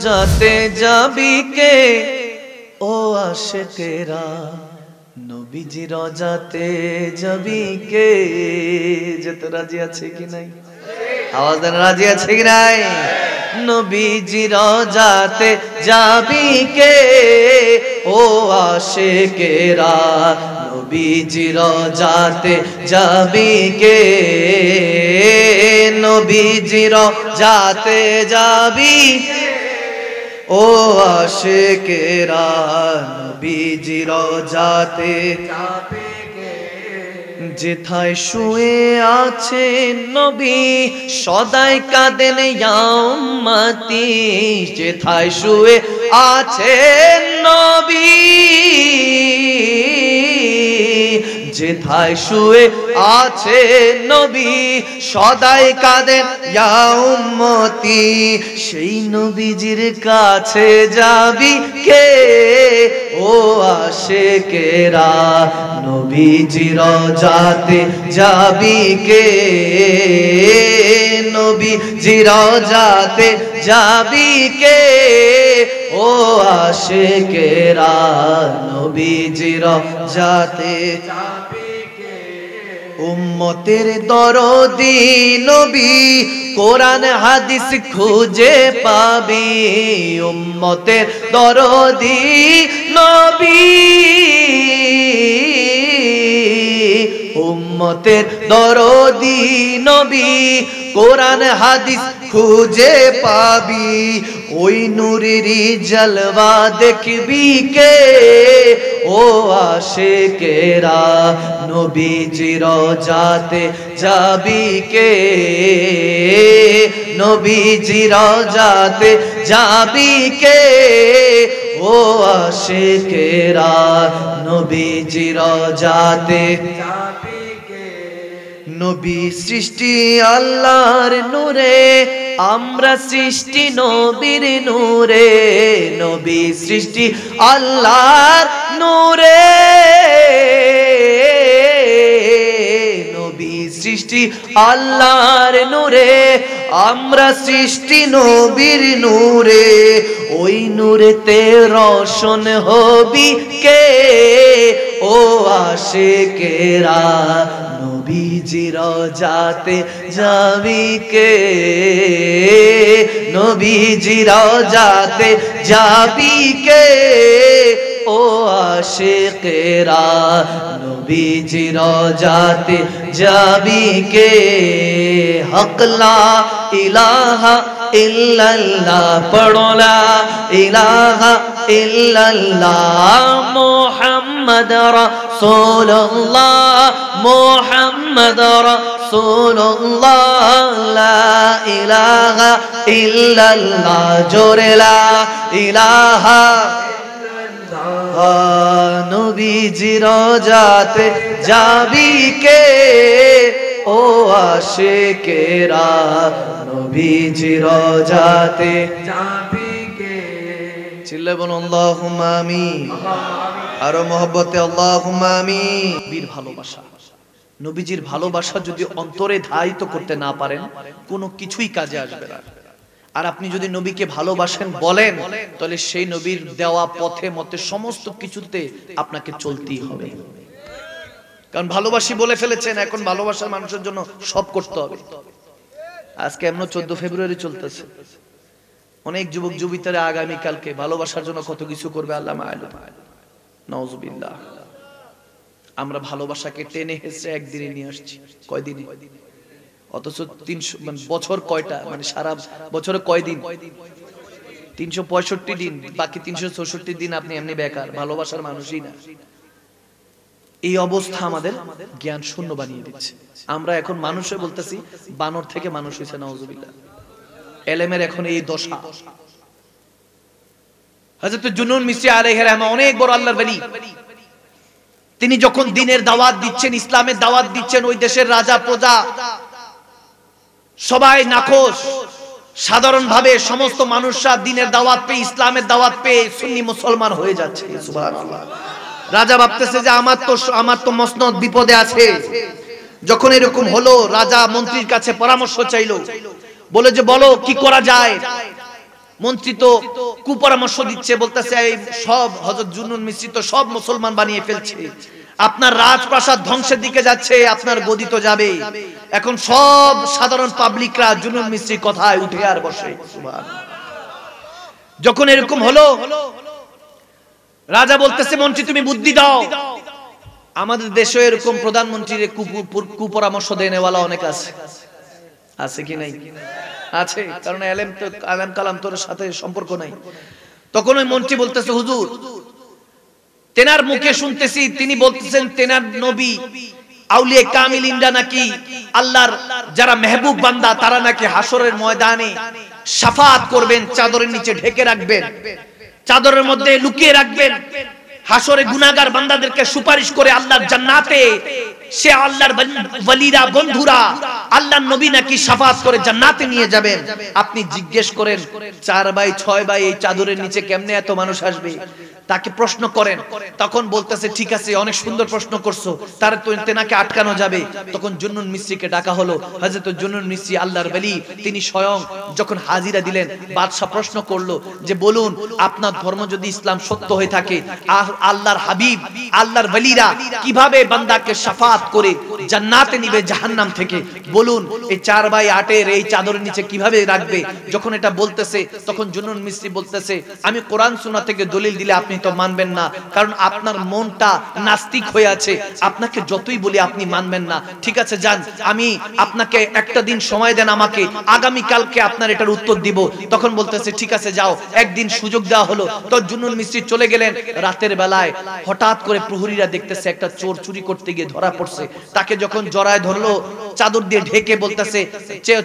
जाते जाबी के ओ आशिकेरा नबीजी रजाते जाबी के যেতে রাজি আছে কি নাই आवाज देन राजी আছে কি নাই नबीजी रजाते जाबी के ओ आशिकेरा नबीजी रजाते जाबी के नबीजी रजाते जाबी ओ आशिकेरा नबीजी रजाते जेथाय शुए आছেন नबी सदाई कादेन या उम्मती जेथाय शुए आছেন नबी जेथाय शुए आছেন नबी सदाई कादेन या उम्मती সেই নবীজির কাছে যাবি কে ও আশিকেরা নবীজি রজাতে যাবি কে নবীজি রজাতে যাবি কে ও আশিকেরা নবীজি রজাতে উম্মতের দরদি নবী কোরআন হাদিস খুঁজে পাবি উম্মতের দরদি নবী উম্মতের দরদি নবী কোরআন হাদিস খুঁজে পাবি ওই নূরেরই জলওয়া দেখবি কে ও আশিকেরা নবীজি রজাতে যাবি কে নবীজি রজাতে যাবি কে ও আশিকেরা নবীজি রজাতে নবী সৃষ্টি আল্লাহর নূরে আমরা সৃষ্টি নবীর নূরে নবী সৃষ্টি আল্লাহর নূরে নবী সৃষ্টি আল্লাহর নূরে আমরা সৃষ্টি নবীর নূরে ওই নূরেতে রোশন হবি কে ও আশিকেরা নবীজি রজাতে যাবি কে নবীজি রজাতে যাবি কে ও আশিকেরা নবীজি রজাতে যাবি কে হক লা ইলাহা ইল্লাল্লাহ পড়ো লা ইলাহা ইল্লাল্লাহ মুহাম্মদ রাসূলুল্লাহ মুহাম্মদ রাসূলুল্লাহ লা ইলাহা ইল্লাল্লাহ জোরে লা ইলাহা নবীজি রজাতে যাবি কে ও আশিকেরা নবীজি রজাতে যাবি কে চিল্লায় বলুন আল্লাহুম্মা আমিন আরো মহব্বতে আল্লাহুম্মা আমিন বীর ভালোবাসা নবীজির ভালোবাসা যদি অন্তরে ধারিত করতে না পারেন কোনো কিছুই কাজে আসবে না আর আপনি যদি নবীকে ভালোবাসেন বলেন তাহলে সেই নবীর দেওয়া পথে মতে সমস্ত কিছুতে আপনাকে চলতেই হবে কারণ ভালোবাসি বলে ফেলেছেন এখন ভালোবাসার মানুষের জন্য সব করতে হবে আজকে এমন 14 ফেব্রুয়ারি চলতেছে অনেক যুবক যুবতীরা আগামী কালকে ভালোবাসার জন্য কত কিছু করবে আল্লাহ মাআলুম নাউজুবিল্লাহ আমরা ভালোবাসাকে টেনে হেসে একদিনে নিয়ে আসছি কয়দিনে অথচ 300 মানে বছর কয়টা মানে সারা বছরে কয় দিন 365 দিন বাকি 364 দিন আপনি এমনি বেকার ভালোবাসার মানুষই না এই অবস্থা আমাদের জ্ঞান শূন্য বানিয়ে দিচ্ছে আমরা এখন মানুষে বলতেছি বানর থেকে মানুষ হইছে নাউজুবিল্লাহ এলেমের এখন এই দশা হযরত জুনুন মিসরি আলাইহির রহমা অনেক বড় আল্লাহর ওলি তিনি যখন দ্বীনের দাওয়াত দিচ্ছেন ইসলামের দাওয়াত দিচ্ছেন ওই দেশের রাজা প্রজা সবাই নাখোশ সাধারণভাবে সমস্ত মানুষরা দ্বীনের দাওয়াত পেয়ে ইসলামের দাওয়াত পেয়ে সুন্নি মুসলমান হয়ে যাচ্ছে সুবহানাল্লাহ রাজা ভাবতেছে যে আমার তো মসনদ বিপদে আছে যখন এরকম হলো রাজা মন্ত্রীর কাছে পরামর্শ চাইলো বলে যে বলো কি করা যায় মন্ত্রী তো কুপরামর্শ দিচ্ছে, বলতেছে এই সব হযরত জুন্নুন মিসরি তো সব মুসলমান বানিয়ে ফেলছে, আপনার রাজপ্রাসাদ ধ্বংসের দিকে যাচ্ছে, আপনার গদি তো যাবে। এখন সব সাধারণ পাবলিকরা জুন্নুন মিসরির কথায় উঠে আর বসে। সুবহানাল্লাহ। যখন এরকম হলো, রাজা বলতেছে মন্ত্রী তুমি বুদ্ধি দাও। আমাদের দেশে এরকম প্রধানমন্ত্রীর কুপরামর্শ দেনেওয়ালা অনেক আছে, আছে কি নাই? আছে, কারণ আলেম কালাম তোর সাথে সম্পর্ক নাই। তখন ওই মন্ত্রী বলতেছে হুজুর, তেনার মুখে শুনতেছি তিনি বলতেছেন তেনার নবী আউলিয়া কামিলিনরা নাকি আল্লাহর যারা মেহবুব বান্দা তারা নাকি হাসরের ময়দানে শাফাআত করবেন, চাদরের নিচে ঢেকে রাখবেন, চাদরের মধ্যে লুকিয়ে রাখবেন, হাসরে গুনাহগার বান্দাদেরকে সুপারিশ করে আল্লাহর জান্নাতে সে আল্লাহর ওয়ালিরা বন্ধুরা আল্লাহর নবী নাকি শাফাআত করে জান্নাতে নিয়ে যাবেন। আপনি জিজ্ঞেস করেন 4 বাই 6 বাই এই চাদরের নিচে কেমনে এত মানুষ আসবে, তাকে প্রশ্ন করেন। তখন বলতেছে ঠিক আছে, অনেক সুন্দর প্রশ্ন করছো, তার তো তেনাকে আটকানো যাবে। তখন জুন্নুন মিসরিকে ডাকা হলো। হযরত জুন্নুন মিসরি আল্লাহর ওলি, তিনি স্বয়ং যখন হাজিরা দিলেন, বাদশা প্রশ্ন করলো যে বলুন আপনার ধর্ম যদি ইসলাম সত্য হয়ে থাকে, আল্লাহর হাবিব আল্লাহর ওলিরা কিভাবে বান্দাকে শাফাআত করে জান্নাতে নিবে জাহান্নাম থেকে, বলুন এই 4 বাই 8 এর এই চাদরের নিচে কিভাবে রাখবে। যখন এটা বলতেছে তখন জুন্নুন মিসরি বলতেছে আমি কোরআন সুন্নাহ থেকে দলিল দিলে আপনি তো মানবেন না, কারণ আপনার মনটা নাস্তিক হয়ে আছে, আপনাকে যতই বলি আপনি মানবেন না। ঠিক আছে যান, আমি আপনাকে একটা দিন সময় দেন আমাকে, আগামী কালকে আপনার এটার উত্তর দিব। তখন বলতেছে ঠিক আছে যাও। একদিন সুযোগ দেওয়া হলো, তো জুন্নুন মিসরি চলে গেলেন। রাতের বেলায় হঠাৎ করে প্রহরীরা দেখতেছে একটা চোর চুরি করতে গিয়ে ধরা পড়ছে। তাকে যখন জড়ায় ধরলো, চাদর দিয়ে ঢেকে, বলতেছে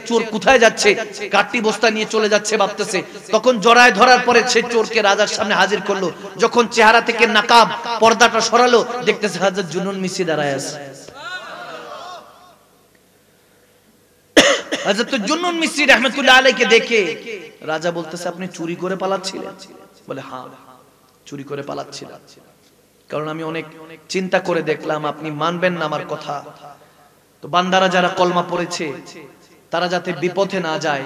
চোর কোথায় যাচ্ছে, কাঠি বস্তা নিয়ে চলে যাচ্ছে ভাবতেছে। তখন জড়ায় ধরার পরে সে চোরকে রাজার সামনে হাজির করলো। যখন চেহারা থেকে নাকাব পর্দাটা সরালো, দেখতেছে হযরত জুন্নুন মিসরি দাঁড়ায় আছে। হযরত জুন্নুন মিসরি রাহমাতুল্লাহ আলাইহিকে দেখে রাজা বলতেছে আপনি চুরি করে পালাচ্ছিলেন? বলে হ্যাঁ, চুরি করে পালাচ্ছিলাম, কারণ আমি অনেক চিন্তা করে দেখলাম আপনি মানবেন না আমার কথা। তো বান্দারা যারা কলমা পড়েছে তারা যাতে বিপথে না যায়,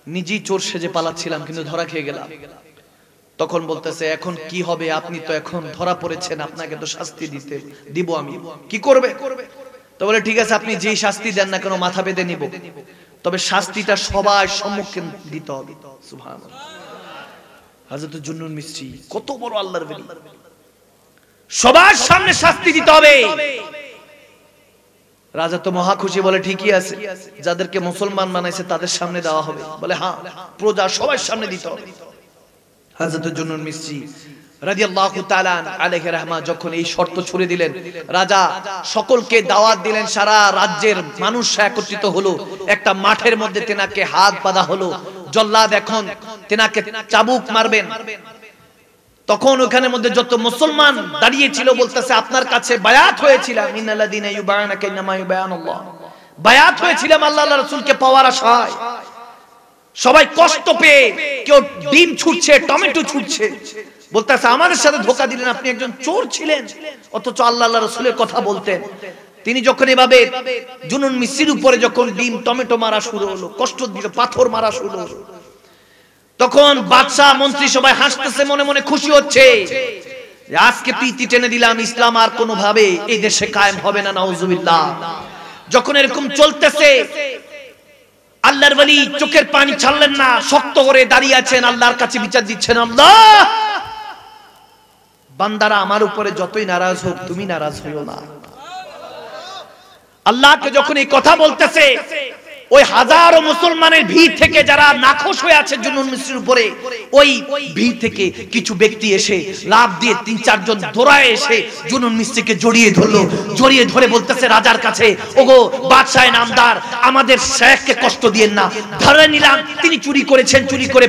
নিজেই চোর সেজে পালাচ্ছিলাম, কিন্তু ধরা খেয়ে গেলাম। তখন বলতেছে এখন কি হবে, আপনি তো এখন ধরা পড়েছেন, আপনাকে তো শাস্তি দিব, আমি কি করবে? তো বলে ঠিক আছে আপনি যেই শাস্তি দেন না কেন মাথা বেঁধে নিব, তবে শাস্তিটা সবার সম্মুখে দিতে হবে। সুবহানাল্লাহ। হযরত জুন্নুন মিসরি কত বড় আল্লাহর ওলি, সবার সামনে শাস্তি দিতে হবে। রাজা তো মহা খুশি, বলে ঠিকই আছে, যাদেরকে মুসলমান বানাইছে তাদের সামনে দেওয়া হবে। বলে হ্যাঁ, প্রজা সবার সামনে দিতে হবে। হযরত জুন্নুন মিসরি রাদিয়াল্লাহু তাআলা আলাইহি রাহমা যখন এই শর্ত ছুড়ে দিলেন, রাজা সকলকে দাওয়াত দিলেন, সারা রাজ্যের মানুষ একত্রিত হলো। একটা মাঠের মধ্যে তেনাকে হাত বাঁধা হলো, জল্লাদ এখন তেনাকে চাবুক মারবেন। তখন ওখানের মধ্যে যত মুসলমান দাঁড়িয়ে ছিল বলতেছে আপনার কাছে বায়াত হয়েছিলাম, ইন্নাল্লাযীনা ইউবায়ুনাকা ইন্নামা ইউবায়ুনাল্লাহ, বায়াত হয়েছিলাম আল্লাহর রাসূলকে পাওয়ার আশায়। সবাই কষ্ট পেয়ে কেউ ডিম ছুটছে, টমেটো ছুটছে, বলতেছে আমাদের সাথে ধোঁকা দিলেন, আপনি একজন চোর ছিলেন, অথচ আল্লাহর রাসূলের কথা বলতেন। তিনি যখন এভাবে জুন্নুন মিসরির উপরে যখন ডিম টমেটো মারা শুরু হলো, কষ্ট দিল, পাথর মারা শুরু হলো, তখন বাদশা মন্ত্রী সবাই হাসতেছে, মনে মনে খুশি হচ্ছে, আজকে প্রীতি টেনে দিলাম, ইসলাম আর কোনো ভাবে এই দেশে কায়েম হবে না, নাউজুবিল্লাহ। যখন এরকম চলতেছে, আল্লাহর ওলি চোখের পানি ছাড়লেন না, শক্ত করে দাঁড়িয়ে আছেন, আল্লাহর কাছে বিচার দিচ্ছেন, আল্লাহ বান্দারা আমার উপরে যতই নারাজ হোক তুমি নারাজ হইও না। আল্লাহকে যখন এই কথা বলতেছে, ওই হাজারো মুসলমানের ভিড় থেকে যারা নাখোশ হয়ে আছে জুন্নুন মিসরির উপরে, ওই ভিড় থেকে কিছু ব্যক্তি এসে লাফ দিয়ে 3-4 জন দৌড়ায় এসে জুন্নুন মিসরিকে জড়িয়ে ধরলো। জড়িয়ে ধরে বলতেছে রাজার কাছে, ওগো বাদশাহ নামদার, আমাদের শেখকে কষ্ট দিয়েন না, ধরে নিলাম তিনি চুরি করেছেন, চুরি করে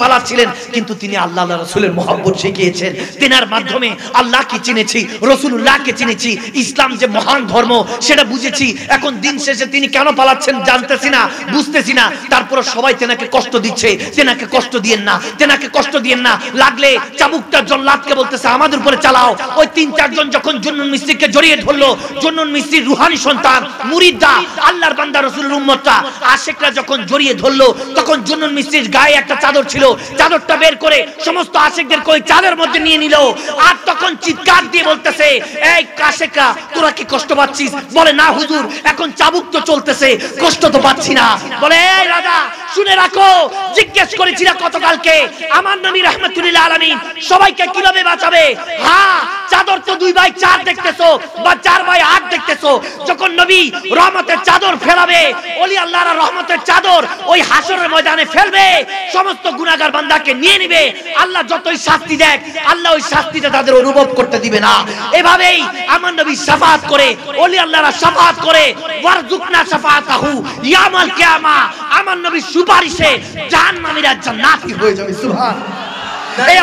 পালাচ্ছিলেন, কিন্তু তিনি আল্লাহর রাসূলের মহব্বত শিখিয়েছেন, তেনার মাধ্যমে আল্লাহকে চিনেছি, রাসূলুল্লাহকে চিনেছি, ইসলাম যে মহান ধর্ম সেটা বুঝেছি। এখন দিন শেষে তিনি কেন পালাচ্ছেন জানতে জানতেছি না, বুঝতেছি না, তারপর সবাই তেনাকে কষ্ট দিচ্ছে। তেনাকে কষ্ট দিয়েন না, তেনাকে কষ্ট দিয়েন না, লাগলে চাবুকটা জল্লাদকে বলতেছে আমাদের উপরে চালাও। ওই 3-4 জন যখন জুন্নুন মিস্ত্রিকে জড়িয়ে ধরলো, জুন্নুন মিস্ত্রির রুহানি সন্তান মুরিদরা, আল্লাহর বান্দা রাসূলের উম্মতরা, আশিকরা যখন জড়িয়ে ধরলো, তখন জুন্নুন মিস্ত্রির গায়ে একটা চাদর ছিল, চাদরটা বের করে সমস্ত আশিকদের ওই চাদরের মধ্যে নিয়ে নিল। আর তখন চিৎকার দিয়ে বলতেছে, এই আশিকরা তোরা কি কষ্ট পাচ্ছিস? বলে না হুজুর, এখন চাবুক তো চলতেছে, কষ্ট তো পাচ্ছি না। বলে এই রাজা শুনে রাখো, জিজ্ঞেস করেছিলা গতকালকে আমার নবী রাহমাতুল্লিল আলামিন সবাইকে কিভাবে বাঁচাবে? হ্যাঁ, চাদর তো 2/4 দেখতেছো বা 4/8 দেখতেছো। যখন নবী রহমতের চাদর ফেলাবে, ওলি আল্লাহর রহমতের চাদর ওই হাসরের ময়দানে ফেলবে, সমস্ত গুনাহগার বান্দাকে নিয়ে নেবে। আল্লাহ যতই শাস্তি দেয়, আল্লাহ ওই শাস্তিটা তাদের অনুভব করতে দিবে না। এভাবেই আমার নবী শাফাআত করে, ওলি আল্লাহরা শাফাআত করে, ওয়ারজুকনা শাফাআতাহু ইয়াউমাল কিয়ামা, আমার নবীর সুপারিশে জাহান্নামীরা জান্নাতি হয়ে যাবে। সুবহানাল্লাহ। এই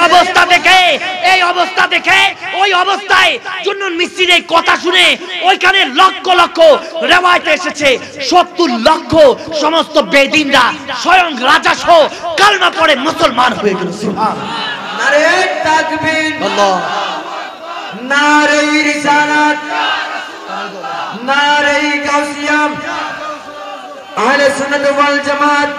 অবস্থা দেখে ওই অবস্থায় জুন্নুন মিস্ত্রির এই কথা শুনে ওইখানে লক্ষ লক্ষ রিওয়ায়াতে এসেছে 70 লক্ষ সমস্ত বেদিনরা স্বয়ং রাজা সহ কালমা পড়ে মুসলমান হয়ে গেল। সুবহানাল্লাহ। নারে তাকবীর, আল্লাহ, নারে রিসালাত, নারে গাউসিয়া, আহলে সুন্নাত ওয়াল জামাত,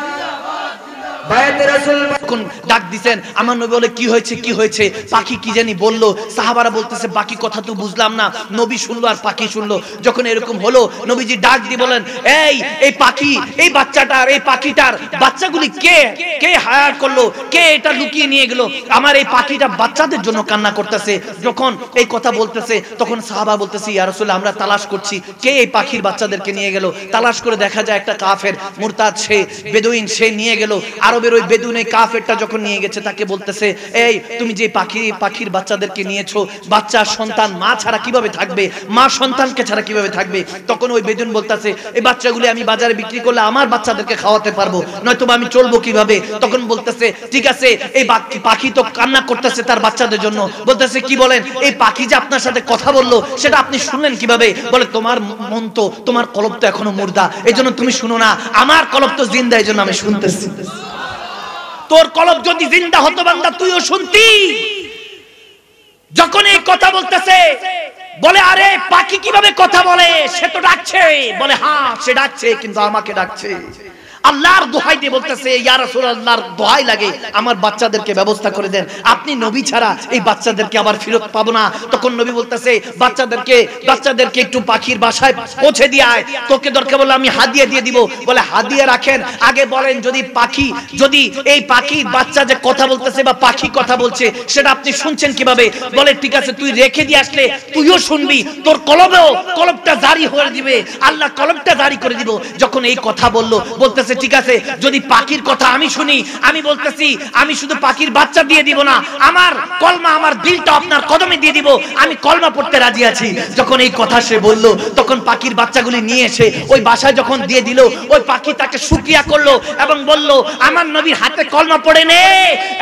বায়াতে রাসূল। কোন ডাক দিবেন, আমার নবী বলে কি হয়েছে কি হয়েছে? পাখি কি জানি বলল। সাহাবারা বলতেছে বাকি কথা তো বুঝলাম না। নবী শুনলো আর পাখি শুনলো। যখন এরকম হলো, নবীজি ডাক দিয়ে বলেন, এই পাখি, এই বাচ্চাটার, এই পাখিটার বাচ্চাগুলি কে হায়ার করলো, কে এটা লুকিয়ে নিয়ে গেল? আমার এই পাখিটা বাচ্চাদের জন্য কান্না করতেছে। যখন এই কথা বলতেছে, তখন সাহাবা বলতেছে ইয়া রাসূলুল্লাহ, আমরা তালাশ করছি কে এই পাখির বাচ্চাদেরকে নিয়ে গেল। তালাশ করে দেখা যায় একটা কাফের মুরতাদ, সে বেদুইন, সে নিয়ে গেল। আরবের ওই বেদুইন এই কাফেরটা যখন নিয়ে গেছে, তাকে বলতেছে, এই তুমি যে পাখির বাচ্চাদেরকে নিয়েছো, বাচ্চা সন্তান মা ছাড়া কিভাবে থাকবে? মা সন্তানকে ছাড়া কিভাবে থাকবে? তখন ওই বেদুইন বলতেছে, এই বাচ্চাগুলি আমি বাজারে বিক্রি করলে আমার বাচ্চাদেরকে খাওয়াতে পারবো, নয়তো আমি চলবো কিভাবে? তখন বলতেছে ঠিক আছে, এই পাখি তো কান্না করতেছে তার বাচ্চাদের জন্য। বলতেছে কি বলেন? এই পাখি যে আপনার সাথে কথা বললো, সেটা আপনি শুনলেন কিভাবে? বলে তোমার মন তো, তোমার কলব তো এখনো মুর্দা, এই জন্য তুমি শুনো না। আমার কলব তো জিন্দা, এই জন্য আমি শুনতেছি। তোর কলব যদি জিন্দা হতো বান্দা, তুইও শুনতি। যখন এই কথা বলতেছে, বলে আরে পাখি কিভাবে কথা বলে? সে তো ডাকছে। বলে হ্যাঁ, সে ডাকছে, কিন্তু আমাকে ডাকছে। আল্লাহর দোহাই দিয়ে বলতেছে, ইয়া রাসূলুল্লাহর দোহাই লাগে, আমার বাচ্চাদেরকে ব্যবস্থা করে দেন, আপনি নবী ছাড়া এই বাচ্চাদেরকে আবার ফেরত পাবো না। তখন নবী বলতেছে, বাচ্চাদেরকে একটু পাখির বাসায় পৌঁছে দিয়ে আয়, তোকে দরকার বলে আমি হাদিয়া দিয়ে দিব। বলে হাদিয়া রাখেন, আগে বলেন যদি এই পাখির বাচ্চা যে কথা বলতেছে বা পাখি কথা বলছে, সেটা আপনি শুনছেন কিভাবে? বলে ঠিক আছে, তুই রেখে দিয়ে আসলে তুইও শুনবি, তোর কলবটা জারি হয়ে দিবে, আল্লাহ কলবটা জারি করে দিব। যখন এই কথা বলতেছে ঠিক আছে, যদি পাখির কথা আমি শুনি, আমি বলতেছি আমি শুধু পাখির বাচ্চা দিয়ে দিব না, আমার কলমা, আমার দিলটা আপনার কদমে দিয়ে দিব, আমি কলমা পড়তে রাজি আছি। যখন এই কথা সে বলল, তখন পাখির বাচ্চাগুলি নিয়ে এসে ওই বাসায় যখন দিয়ে দিল, ওই পাখি তাকে শুকরিয়া করলো এবং বলল, আমার নবীর হাতে কলমা পড়ে নে,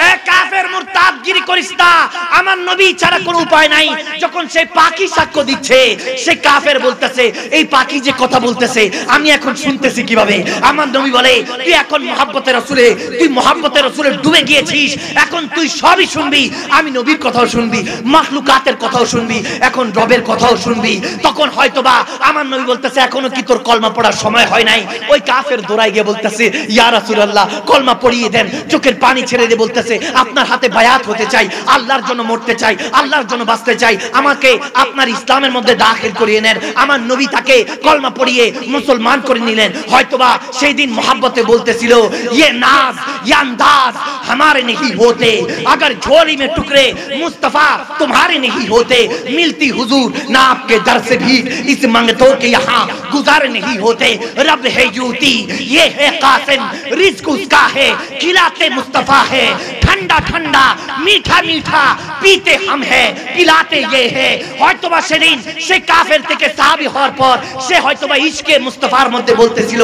এ কাফের মুরতাদগিরি করিস না, আমার নবী ছাড়া কোনো উপায় নাই। যখন সেই পাখি সাক্ষ্য দিচ্ছে, সে কাফের বলতেছে, এই পাখি যে কথা বলতেছে আমি এখন শুনতেছি কিভাবে? আমার নবী বলে, তুই এখন মুহাব্বতের রাসূলে ডুবে গিয়েছিস, এখন তুই সবই শুনবি, আমি নবীর কথাও শুনবি, মাখলুকাতের কথাও শুনবি, এখন রবের কথাও শুনবি। তখন হয়তোবা আমার নবী বলতেছে, এখনো কি তোর কলমা পড়ার সময় হয় নাই? ওই কাফের দৌড়ায় গিয়ে বলতেছে, ইয়া রাসূলুল্লাহ কলমা পড়িয়ে দেন, চোখের পানি ছেড়ে দিয়ে বলতেছে, আপনার হাতে বায়াত হতে চাই, আল্লাহর জন্য মরতে চাই, আল্লাহর জন্য বাঁচতে চাই, আমাকে আপনার ইসলামের মধ্যে দাখিল করিয়ে নেন। আমার নবী তাকে কলমা পড়িয়ে মুসলমান করে নিলেন। হয়তোবা সেই দিন मोहब्बतें बोलते सिलो, ये नाज ये अंदाज हमारे नहीं होते, अगर झोली में टुकड़े मुस्तफा तुम्हारे नहीं होते, मिलती हुजूर ना आपके दर से भी इस मंगतों के यहाँ गुजारे नहीं होते। रब है यूती ये है कासिम, रिज्क उसका है, खिलाते मुस्तफा है, ठंडा ठंडा मीठा मीठा पीते हम है, पिलाते ये है। হয়তোবা সেদিন সে কাফের থেকে সাহাবী হওয়ার পর সে হয়তোবা ইশকে মুস্তাফার মধ্যে বলতেছিল,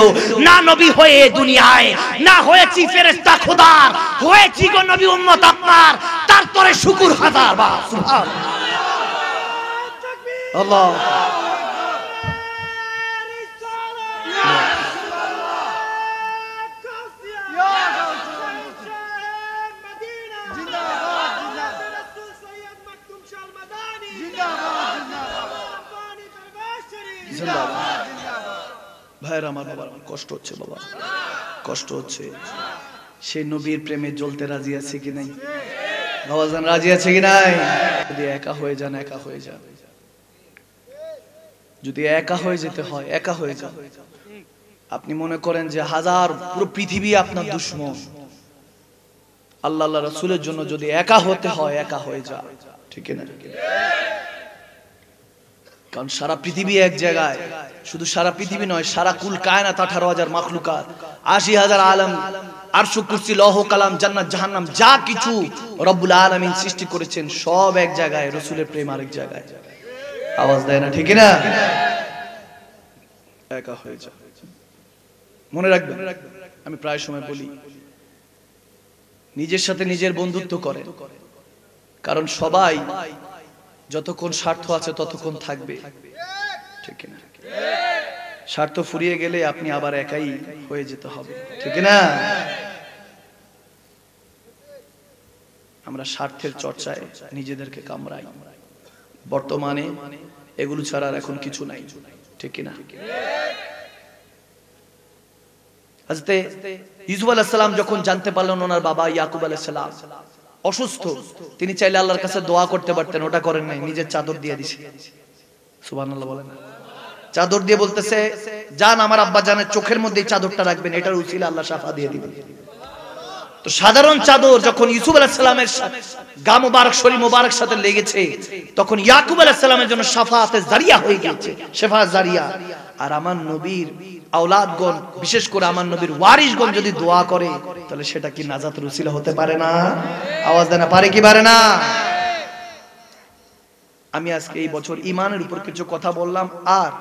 না নবী হয়ে দুনিয়ায় না হয়েছি ফেরেশতা খোদার, হয়েছি গো নবী উম্মত আপনার, তারপরে শুকর হাজার বার। সুবহানাল্লাহ। আল্লাহ জিন্দাবাদ। ভাইরা আমার, বাবা কষ্ট হচ্ছে, বাবা কষ্ট হচ্ছে। সেই নবীর প্রেমে জ্বলতে রাজি আছে কি নাই? বাবাজান রাজি আছে কি নাই? যদি একা হয়ে যান, একা হয়ে যান। যদি একা হয়ে যেতে হয়, একা হয়ে যান। আপনি মনে করেন যে হাজার পুরো পৃথিবী আপনার দুশমন, আল্লাহ আল্লাহ রাসূলের জন্য যদি একা হতে হয়, একা হয়ে যান। ঠিক না? কারণ সারা পৃথিবী এক জায়গায়, শুধু সারা পৃথিবী নয়, সারা কুল কায়নাত 18,000 মাখলুকাত, 80,000 আলম, আরশ কুরসি লৌহ কালাম জান্নাত জাহান্নাম যা কিছু রব্বুল আলামিন সৃষ্টি করেছেন সব এক জায়গায়, রাসূলের প্রেম আরেক জায়গায়। আওয়াজ দেয় না? ঠিক না? একা হয়ে যায়। মনে রাখবেন, আমি প্রায় সময় বলি নিজের সাথে নিজের বন্ধুত্ব করে, কারণ সবাই যতক্ষণ স্বার্থ আছে ততক্ষণ থাকবে। ঠিক না? স্বার্থ ফুরিয়ে গেলে আপনি আবার একাই হয়ে যেতে হবে। ঠিক না? আমরা স্বার্থের চর্চায় নিজেদেরকে কামড়াই। বর্তমানে এগুলো ছাড়া আর এখন কিছু নাই। ঠিক না? হযরত ইউসুফ আলাইহিস সালাম যখন জানতে পারলেন ওনার বাবা ইয়াকুব আলাইহিস সালাম অসুস্থ, তিনি চাইলে আল্লাহর কাছে দোয়া করতে পারতেন, ওটা করেন নাই, নিজের চাদর দিয়ে দিয়েছে। সুবহানাল্লাহ বলেন। চাদর দিয়ে বলতেছে, জান আমার আব্বা জানের চোখের মধ্যে চাদরটা রাখবেন, এটার উসিলা আল্লাহ শাফা দিয়ে দিবেন। তো সাধারণ চাদর যখন ইউসুফ আলাইহিস সালামের গা মুবারক, শরীর মুবারক সাথে লেগেছে, তখন ইয়াকুব আলাইহিস সালামের জন্য শাফাতে জারিয়া হয়ে গেছে, শাফা জারিয়া। আর আমার নবীর আওলাদগণ, বিশেষ করে আমার নবীর ওয়ারিসগণ যদি দোয়া করে, তাহলে সেটা কি নাজাতের উসিলা হতে পারে না? আওয়াজ দেনা পারে কি পারে না? আমি আজকে এই বছর ঈমানের উপর কিছু কথা বললাম, আর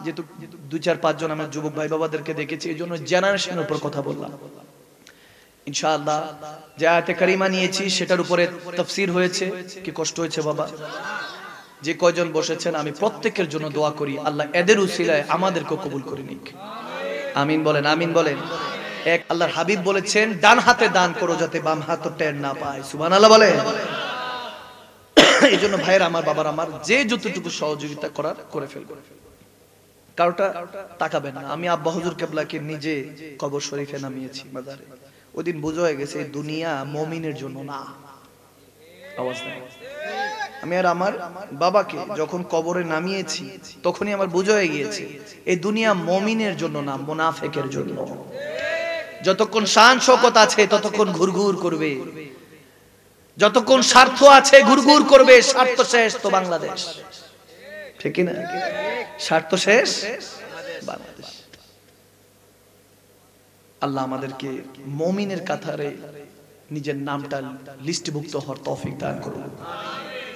যেহেতু 2-4-5 জন আমার যুবক ভাই বাবাদেরকে দেখেছি, এইজন্য জেনারেশনের উপর কথা বললাম। ইনশাআল্লাহ যে আয়াতে কারিমা নিয়েছি সেটার উপরে তাফসীর হয়েছে। কি কষ্ট হয়েছে বাবা? যে কয়জন বসেছেন আমি প্রত্যেকের জন্য দোয়া করি, আল্লাহ এদের উসিলায় আমাদেরকে কবুল করে নিক। আমিন বলেন, আমিন বলেন। এক আল্লাহর হাবিব বলেছেন, ডান হাতে দান করো যাতে বাম হাত টের না পায়। সুবহানাল্লাহ বলেন। এইজন্য ভাইরা আমার, বাবার আমার, যে যতটুকু সহযোগিতা করার করে ফেলবো, কারোটা তাকাবেন না। আমি আব্বা হুজুর কেবলাকে নিজে কবর শরীফে নামিয়েছি মাজারে। ওইদিন বুঝা হয়ে গেছে এই দুনিয়া মুমিনের জন্য না। আওয়াজ নাই। আমি আর আমার বাবাকে যখন কবরে নামিয়েছি তখনই আমার বুঝা হয়ে গিয়েছে এই দুনিয়া মুমিনের জন্য না, মুনাফিকের জন্য। যতক্ষণ শান শওকত আছে ততক্ষণ ঘুরঘুর করবে, যতক্ষণ স্বার্থ আছে ঘুরঘুর করবে। স্বার্থ শেষ তো বাংলাদেশ। ঠিক না? স্বার্থ শেষ বাংলাদেশ। আল্লাহ আমাদেরকে মুমিনের কাতারে নিজের নামটা লিস্টভুক্ত হওয়ার তৌফিক দান করুন।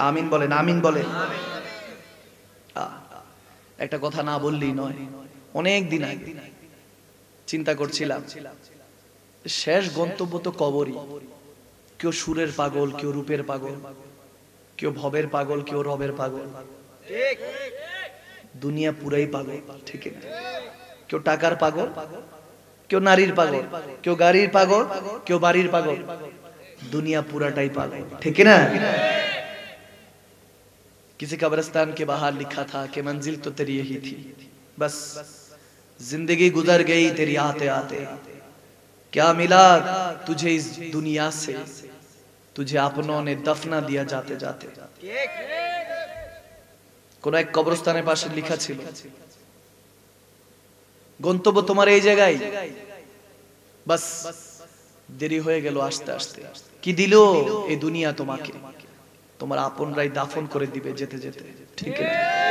আমিন বলেন, আমিন বলেন। একটা কথা না বললেই নয়। অনেক দিন আগে চিন্তা করছিলাম, শেষ গন্তব্য তো কবরই। কেউ সুরের পাগল, কেউ রূপের পাগল, কেউ ভবের পাগল, কেউ রবের পাগল। দুনিয়া পুরাই পাগল। ঠিক না? কেউ টাকার পাগল, কেউ নারীর পাগল, কেউ গাড়ির পাগল, কেউ বাড়ির পাগল। दुनिया पूराटाई पागल, ठीक है ना। किसी कब्रिस्तान के बाहर लिखा था कि मंजिल तो तेरी यही थी, बस जिंदगी गुजर गई तेरी आते आते। क्या मिला तुझे इस दुनिया से, तुझे अपनों ने दफना दिया जाते जाते। कोन एक कब्रिस्ताনের পাশে লেখা ছিল গন্তব্য তোমার এই জায়গায়, বাস দেরি হয়ে গেল আসতে আসতে। কি দিল এই দুনিয়া তোমাকে, তোমার আপনরাই দাফন করে দিবে যেতে যেতে, ঠিক আছে।